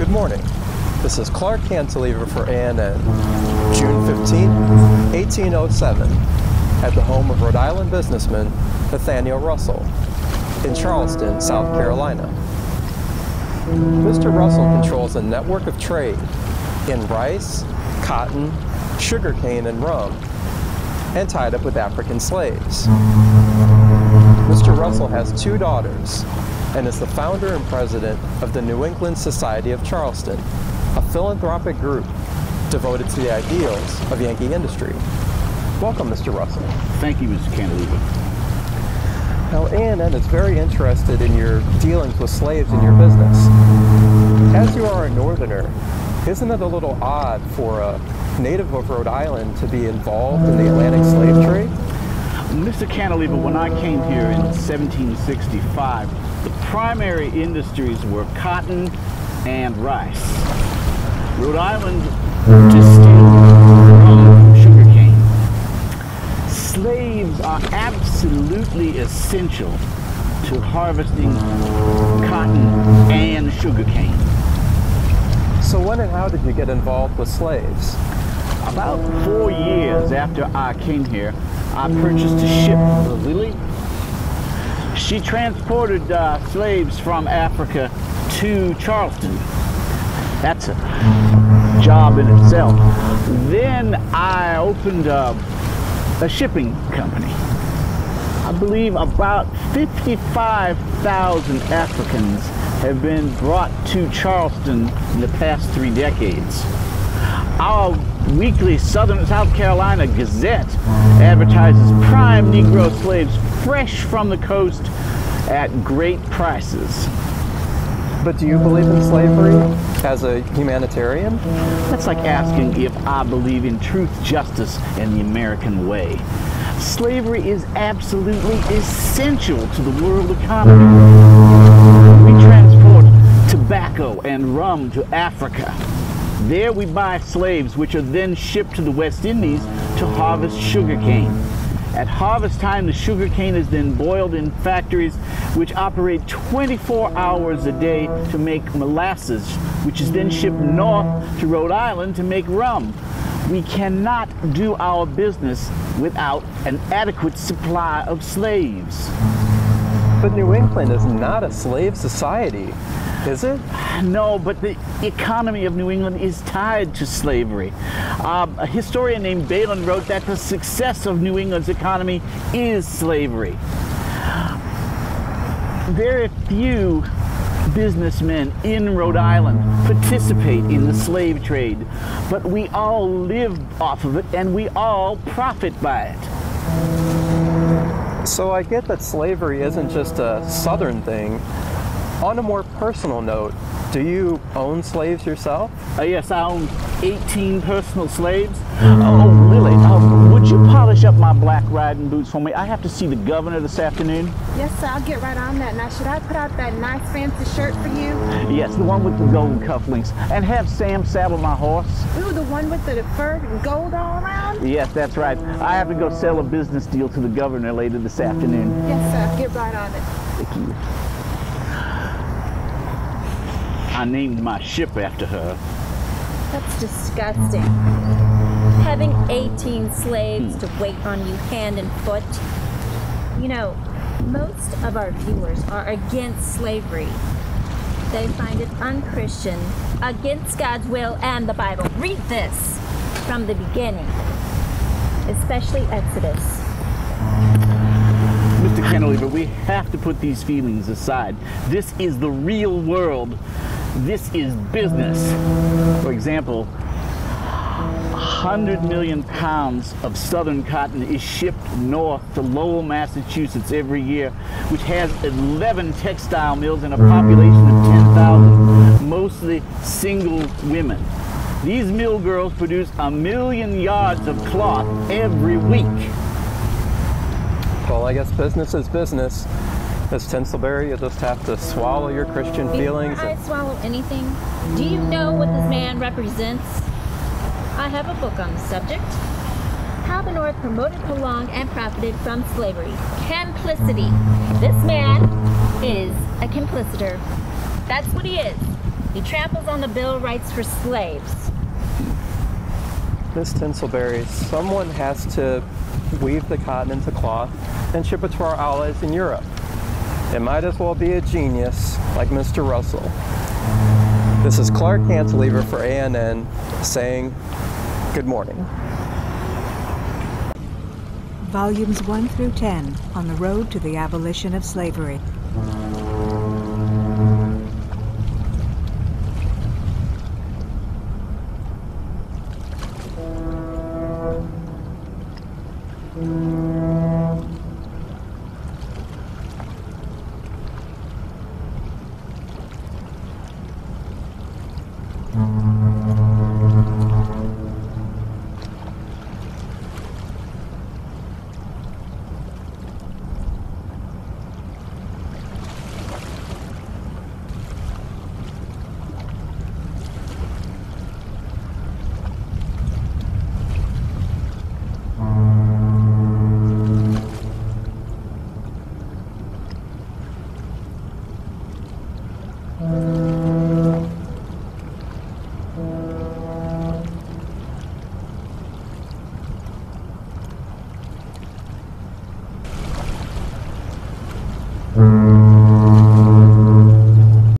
Good morning. This is Clark Cantilever for ANN. June 15, 1807, at the home of Rhode Island businessman Nathaniel Russell in Charleston, South Carolina. Mr. Russell controls a network of trade in rice, cotton, sugarcane, and rum, and tied up with African slaves. Mr. Russell has 2 daughters and is the founder and president of the New England Society of Charleston, a philanthropic group devoted to the ideals of Yankee industry. Welcome, Mr. Russell. Thank you, Mr. Cantilever. Now, ANN is very interested in your dealings with slaves in your business. As you are a northerner, isn't it a little odd for a native of Rhode Island to be involved in the Atlantic slave trade? Mr. Cantilever, when I came here in 1765, the primary industries were cotton and rice. Rhode Island distilled rum, sugarcane. Slaves are absolutely essential to harvesting cotton and sugarcane. So when and how did you get involved with slaves? About 4 years after I came here, I purchased a ship, the Lily. She transported slaves from Africa to Charleston. That's a job in itself. Then I opened a shipping company. I believe about 55,000 Africans have been brought to Charleston in the past 3 decades. Our weekly South Carolina Gazette advertises prime Negro slaves fresh from the coast at great prices. But do you believe in slavery as a humanitarian? That's like asking if I believe in truth, justice, and the American way. Slavery is absolutely essential to the world economy. We transport tobacco and rum to Africa. There we buy slaves, which are then shipped to the West Indies to harvest sugarcane. At harvest time, the sugarcane is then boiled in factories which operate 24 hours a day to make molasses, which is then shipped north to Rhode Island to make rum. We cannot do our business without an adequate supply of slaves. But New England is not a slave society, is it? No, but the economy of New England is tied to slavery. A historian named Balin wrote that the success of New England's economy is slavery. Very few businessmen in Rhode Island participate in the slave trade, but we all live off of it and we all profit by it. So I get that slavery isn't just a southern thing. On a more personal note, do you own slaves yourself? Yes, I own 18 personal slaves. Oh, Lily, would you polish up my black riding boots for me? I have to see the governor this afternoon. Yes, sir, I'll get right on that. Now, should I put out that nice fancy shirt for you? Yes, the one with the golden cufflinks. And have Sam saddle my horse. Ooh, the one with the fur and gold all around? Yes, that's right. I have to go sell a business deal to the governor later this afternoon. Yes, sir, I'll get right on it. Thank you. I named my ship after her. That's disgusting. Having 18 slaves to wait on you hand and foot. You know, most of our viewers are against slavery. They find it unchristian, against God's will and the Bible. Read this from the beginning, especially Exodus. Mr. Cantilever, we have to put these feelings aside. This is the real world. This is business. For example, 100 million pounds of southern cotton is shipped north to Lowell, Massachusetts every year, which has 11 textile mills and a population of 10,000, mostly single women. These mill girls produce 1 million yards of cloth every week. Well, I guess business is business. Miss Tinselberry, you just have to swallow your Christian feelings. Before I swallow anything, do you know what this man represents? I have a book on the subject. How the North promoted, prolonged, and profited from slavery. Complicity. This man is a complicitor. That's what he is. He tramples on the Bill of Rights for slaves. Miss Tinselberry, someone has to weave the cotton into cloth and ship it to our allies in Europe. It might as well be a genius like Mr. Russell. This is Clark Cantilever for ANN saying good morning. Volumes 1 through 10 on the road to the abolition of slavery.